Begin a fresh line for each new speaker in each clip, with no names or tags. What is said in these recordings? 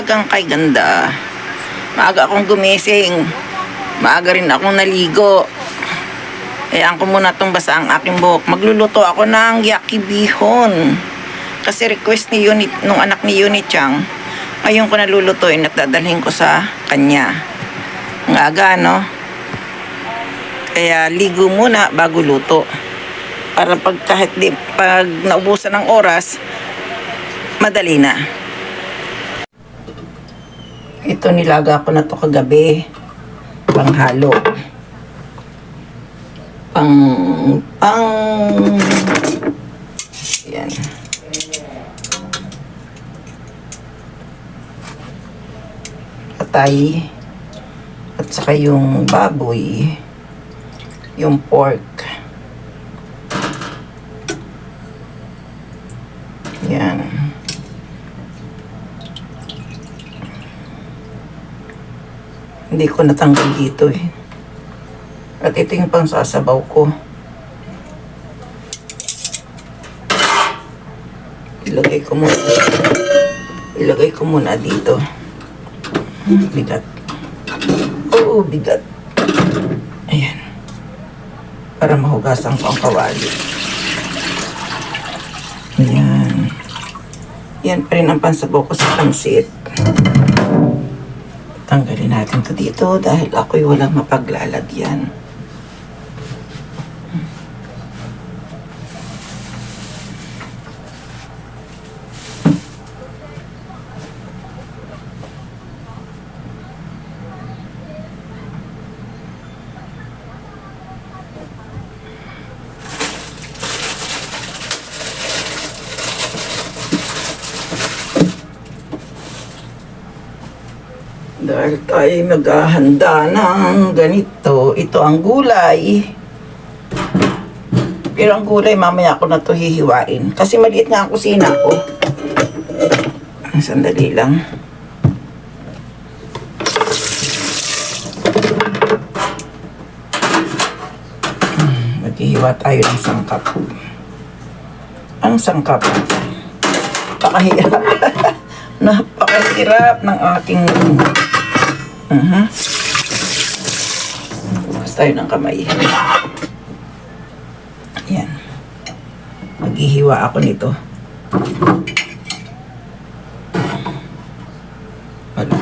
umagang kay ganda. Maaga akong gumising. Maaga rin akong naligo. Hayaan ko muna itong basa ang aking buhok. Magluluto ako ng yakibihon. Kasi request ni Unit, nung anak ni Unit Chang, ngayon ko nalulutuin at dadalhin ko sa kanya. Ang aga, no? Kaya ligo muna bago luto. Para pag naubusan ng oras, madali na. Ito nilaga ko na to kagabi. Panghalo. Yan. Patay. At saka yung baboy. Yung pork. Yan. Hindi ko natanggal dito eh. At ito yung pangsasabaw ko. Ilagay ko muna dito. Bigat. Oo, bigat. Ayan. Para mahugasan ko ang kawali. Ayan. Yan pa rin ang pansabaw ko sa pansit. Tanggalin natin to dito dahil ako'y walang mapaglalagyan. Dahil tayo maghahanda ng ganito, ito ang gulay. Pero ang gulay, mamaya ko na ito hihiwain. Kasi maliit nga ang kusina ko. Sandali lang. Maghihiwa tayo ng sangkap. Ang sangkap. Pakahirap. Napakahirap ng aking... Bukas tayo ng kamay. Ayan. Maghihiwa ako nito. Wala.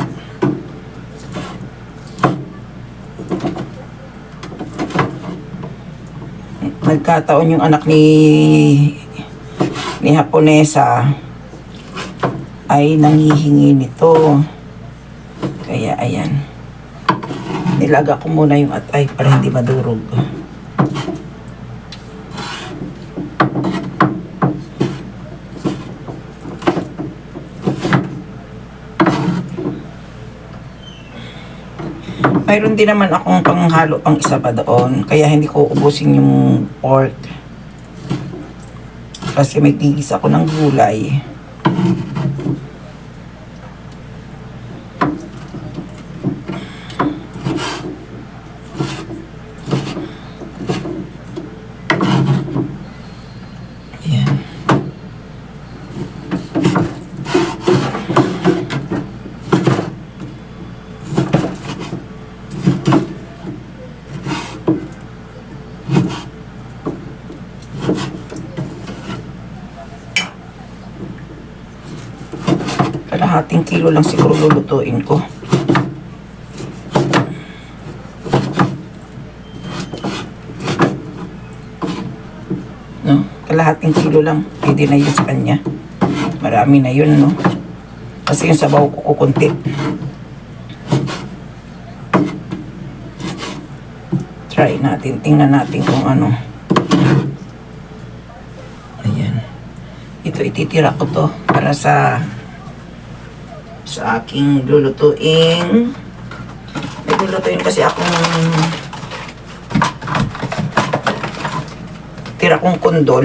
Nagkataon yung anak ni Haponesa ay nangihingi nito. Kaya ayan. Nilaga ko muna yung atay para hindi madurog. Mayroon din naman akong panghalo pang isa pa doon. Kaya hindi ko ubusin yung pork. Kasi may tigis ako ng gulay. Kalahating kilo lang siguro lulutuin ko. No? Kalahating kilo lang. Pwede na yun sa kanya. Marami na yun, no? Kasi yung sabaw ko kukunti. Try natin. Tingnan natin kung ano. Ayan. Ito ititira ko to para sa aking lulutuin. May lulutuin kasi akong tira kong kundol.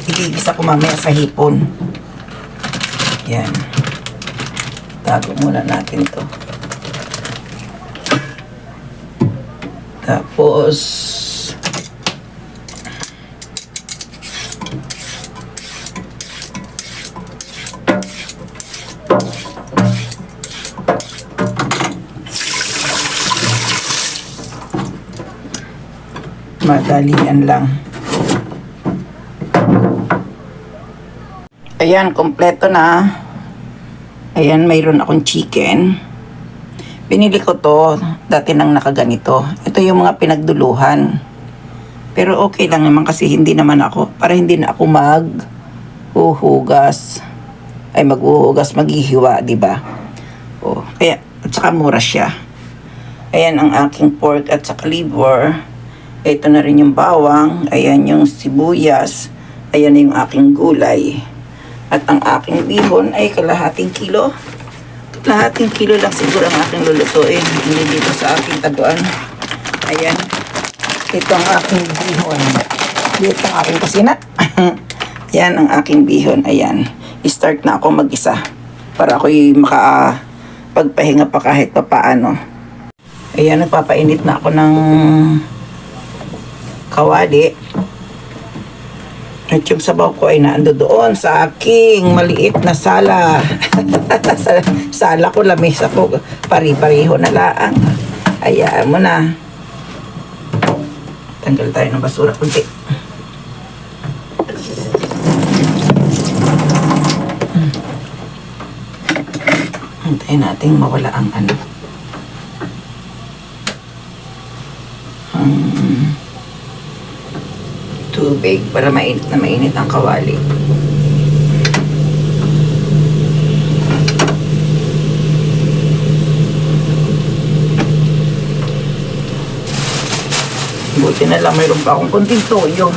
Igigisa ko mamaya sa hipon. Yan. Tago muna natin to. Tapos Madalian lang. Ayan, kompleto na. Ayan, mayroon akong chicken. Binili ko to, dati nang nakaganito. Ito yung mga pinagduluhan. Pero okay lang naman kasi hindi naman ako, para hindi na ako maghuhugas. Ay, maghuhugas, maghihiwa, di ba? Oh, kaya, at saka mura siya. Ayan ang aking pork at saka liver. Ito na rin yung bawang. Ayan yung sibuyas. Ayan yung aking gulay. At ang aking bihon ay kalahating kilo. Kalahating kilo lang siguro ang aking lulutuin. Hindi dito sa aking taguan. Ayan. Ito ang aking bihon. Dito ang aking kusina. Yan ang aking bihon. Ayan. I-start na ako mag-isa. Para ako'y makapagpahinga pa kahit pa paano. Ayan, nagpapainit na ako ng kawali. At yung sabaw ko ay naando doon sa aking maliit na sala. Sala ko, lamesa ko. Pari-pariho na laang. Hayaan mo na. Tanggal tayo ng basura kunti. Hintayin natin mawala ang ano. Tubig para mainit na mainit ang kawali. Buti na lang mayroon pa akong konting toyo.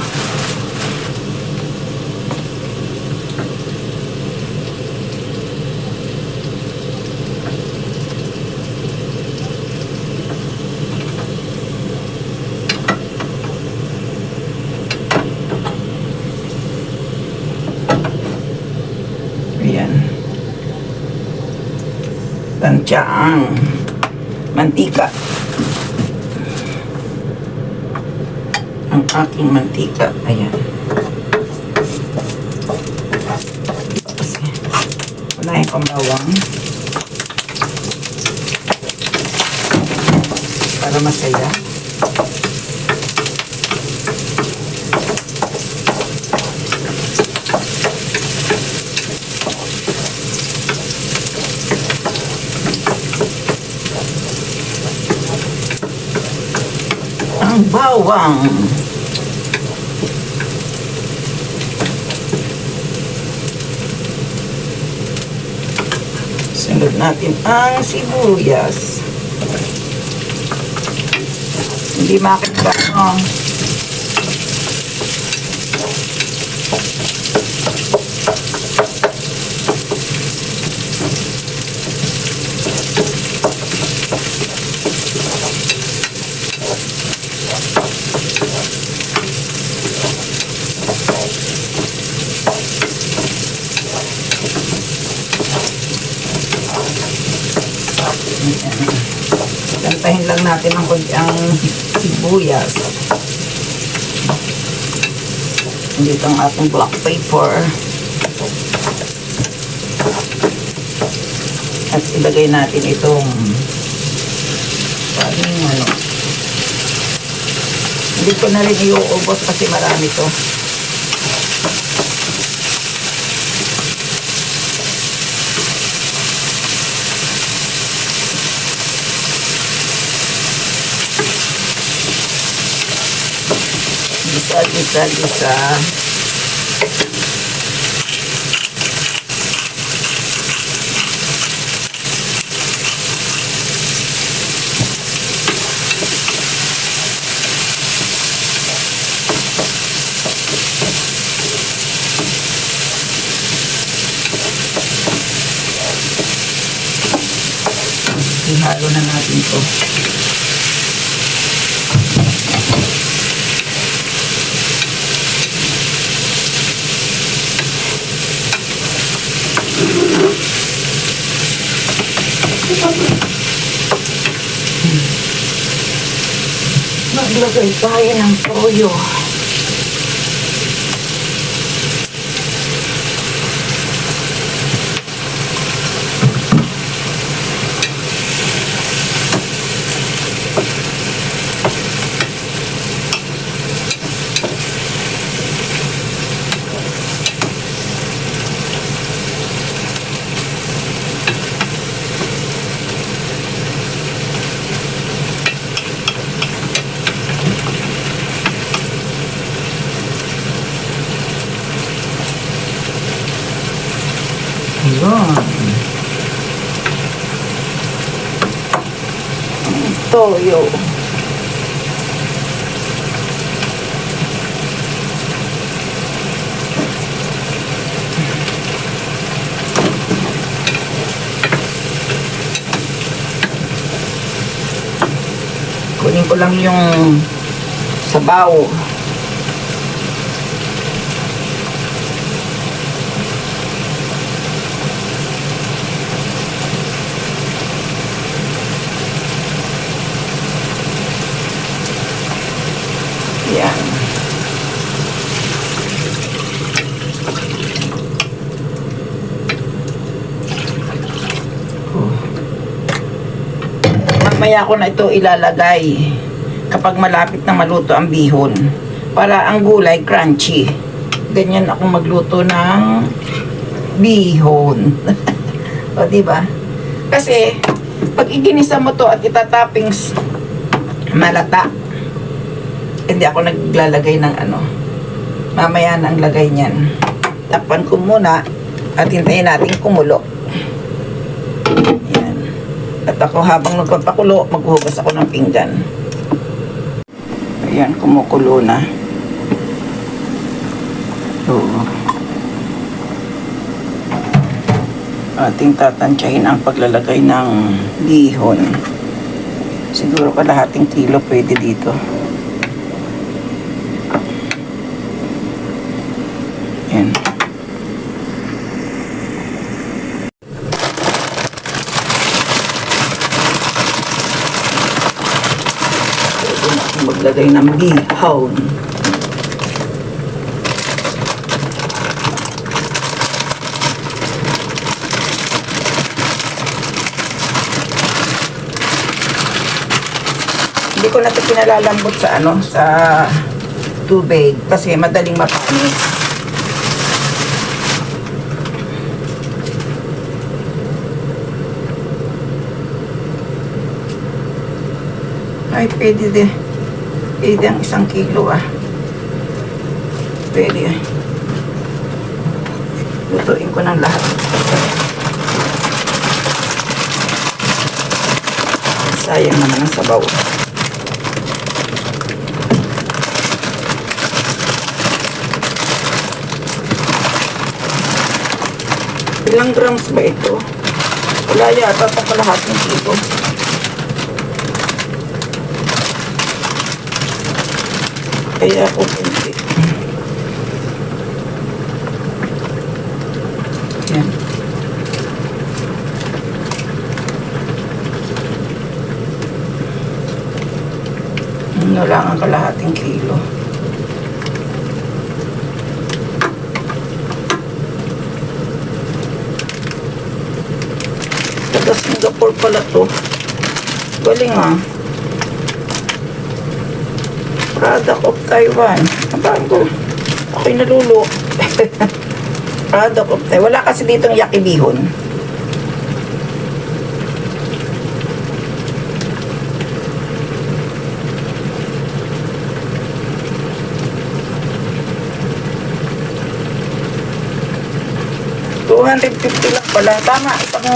Ayan. Tansya ang mantika. Ang aking mantika. Ayan. Unahin ko ang bawang. Para masaya. Ang bawang. Sunod natin ang sibuyas. Hindi makita. Oh. Gantahin lang natin ang konti ang sibuyas. Dito ang ating black pepper. At ilagay natin itong parang ano. Hindi ko na rin iuubos kasi marami to. Isa-isa. Ihalo na natin ito. Maglagay tayo ng toyo. toyo. Kunin ko lang yung sabaw. Yan. Mamaya ko na ito ilalagay kapag malapit na maluto ang bihon para ang gulay crunchy. Ganyan ako magluto ng bihon. O diba? Kasi pag iginisa mo to at itatoppings malata, hindi ako naglalagay ng ano. Mamaya na ang lagay niyan. Takpan ko muna at hintayin natin kumulo. Yan. At ako habang nagpapakulo, maghuhugas ako ng pinggan. Ayan, kumukulo na. Oo. Ating tatansyahin ang paglalagay ng bihon. Siguro kalahating kilo pwede dito. Ayan. Maglagay ng bihon. Hindi ko na ito pinalalambot sa ano, sa tubig kasi madaling mapanis. Ay, pwede din. Pwede ang 1 kilo Pwede lutuin ko ng lahat. Sayang naman ang sabaw. Ilang grams ba ito? Wala yata itong kalahating kilo. Kaya ako hindi. Yan. Ano lang ang kalahating kilo. Taga Singapore pala to. Galing Product of Taiwan. Bago. Ako'y nalulo. Product of Taiwan. Wala kasi ditong yakibihon. $250 lang pala. Tama. Isang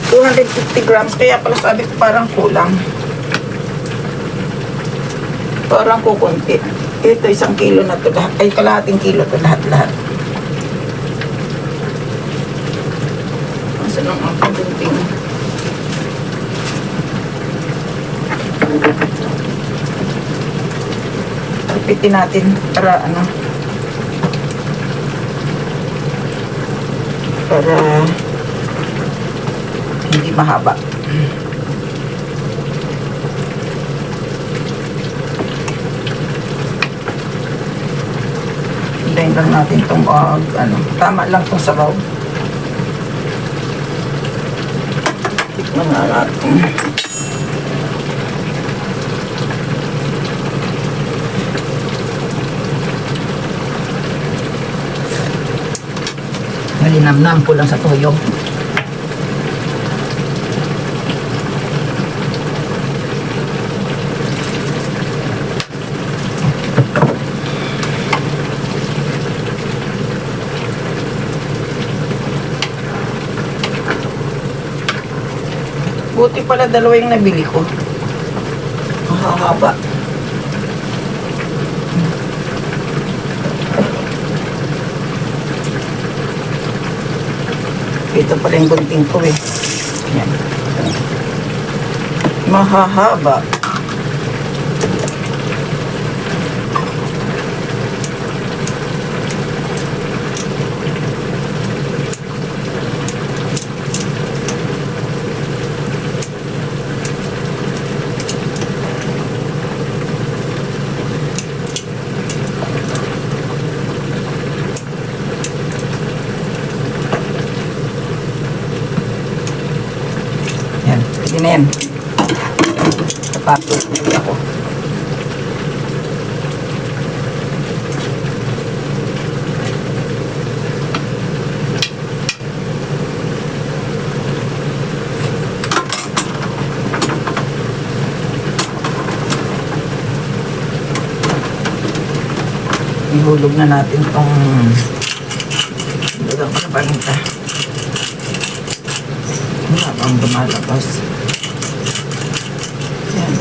250 grams. Kaya pala sabi ko parang kulang. Parang kukunti. Ito 1 kilo na to lahat. Ay, kalahating kilo to lahat-lahat. Masa lang ang paggunting. Repeatin natin para para hindi mahaba. Hintayin lang natin itong tama lang itong sabaw. Tikman nga natin. Malinamnam po lang sa toyo. Buti pala 2 yung nabili ko. Mahahaba. Ito pala yung gunting ko eh. Yan. Mahahaba. Yan, pwede na yan. Tapos ulit ako. Ihulog na natin tong lugang ko na palinta. Wala bang lumalabas. Yan.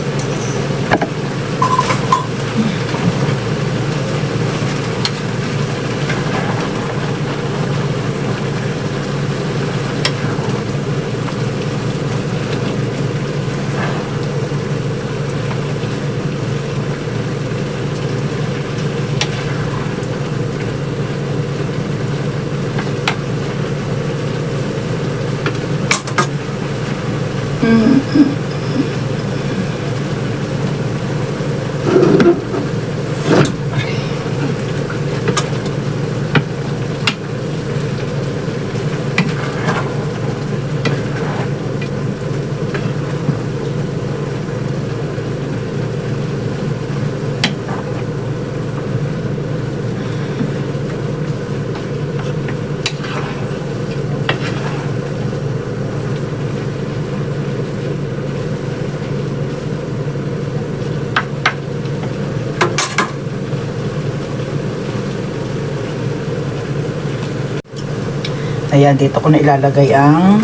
Ayan, dito ko na ilalagay ang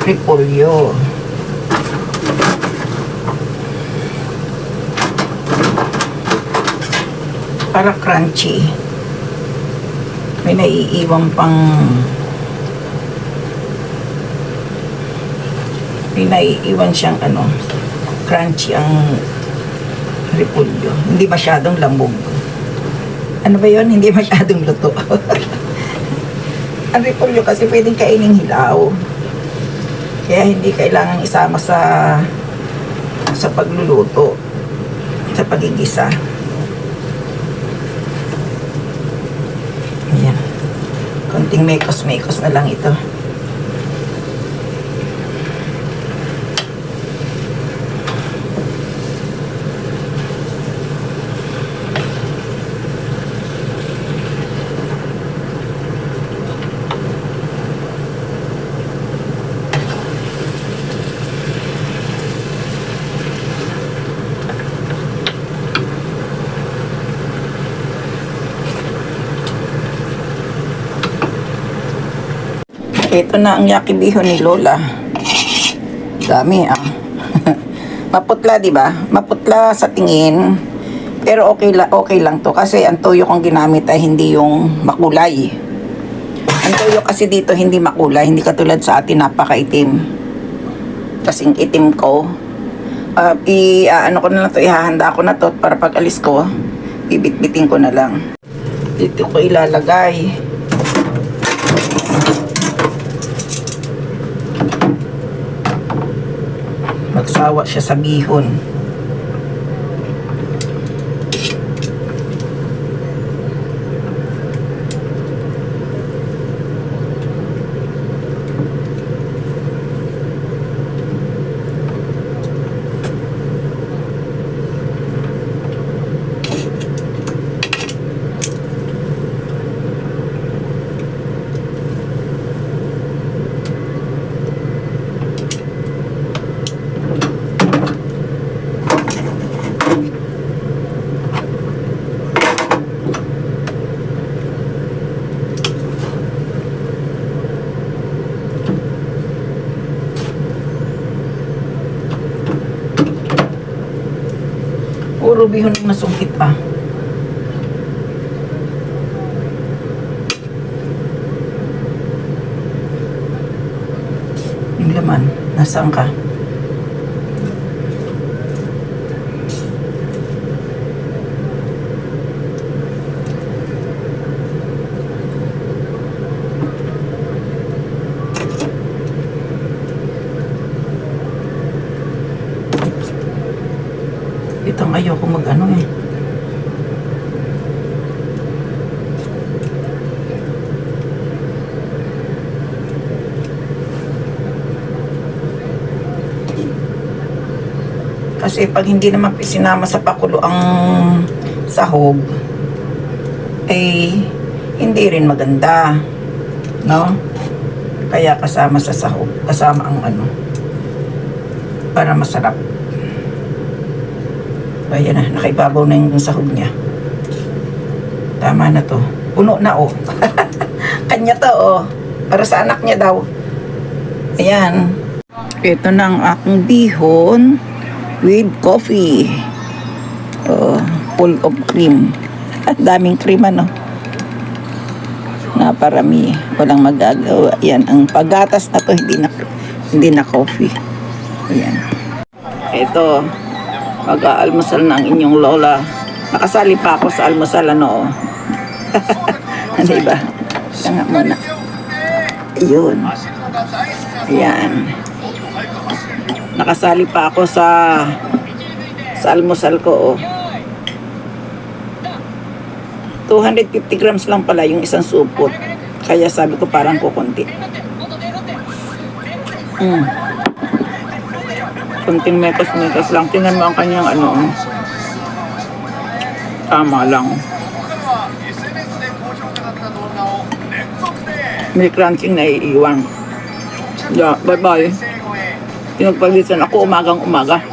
repolyo. Para crunchy. May naiiwan pang siyang crunchy ang repolyo. Hindi masyadong lamog. Ano ba yun? Hindi masyadong luto. Ang repolyo kasi pwedeng kainin hilaw. Kaya hindi kailangan isama sa pagluluto, sa pagigisa. Ayan. Konting mekos-mekos na lang ito. Ito na ang yakibiho ni Lola. Dami Maputla, di ba? Maputla sa tingin. Pero okay lang to kasi ang toyo kong ginamit ay hindi yung makulay. Ang toyo kasi dito hindi makulay, hindi katulad sa atin napakaitim. Kasing itim ko. Ano ko na lang to, ihahanda ko na to para pag alis ko, bibit-biting ko na lang. Dito ko ilalagay. Magsawa siya sa bihon. Puro bihon ang nasungkit pa. Yung laman, nasaan ka? Itong ayoko mag-ano eh. Kasi pag hindi naman sinama sa pakulo ang sahog, eh, hindi rin maganda. No? Kaya kasama sa sahog, kasama ang ano, para masarap. Ayan na, nakaibabaw na yung sahog niya. Tama na to. Puno na oh. Kanya to oh. Para sa anak niya daw. Ayan. Ito na ang aking bihon with coffee. Oh, full of cream. At daming cream ano. Naparami. Walang magagawa. Ayan, ang paggatas na to hindi na coffee. Ayan. Ito. Mag-aalmusal na ang inyong lola. Nakasali pa ako sa almusal, ano. Ano ba? Kaya nga muna. Ayun. Ayan. Nakasali pa ako sa almusal ko, oh. 250 grams lang pala yung isang supot. Kaya sabi ko parang kukunti. Kunting mekas lang. Tingnan mo ang kanyang ano. Tama lang. May crunching na iiwan. Yeah, bye-bye. Pinagpagisan ako umagang umaga.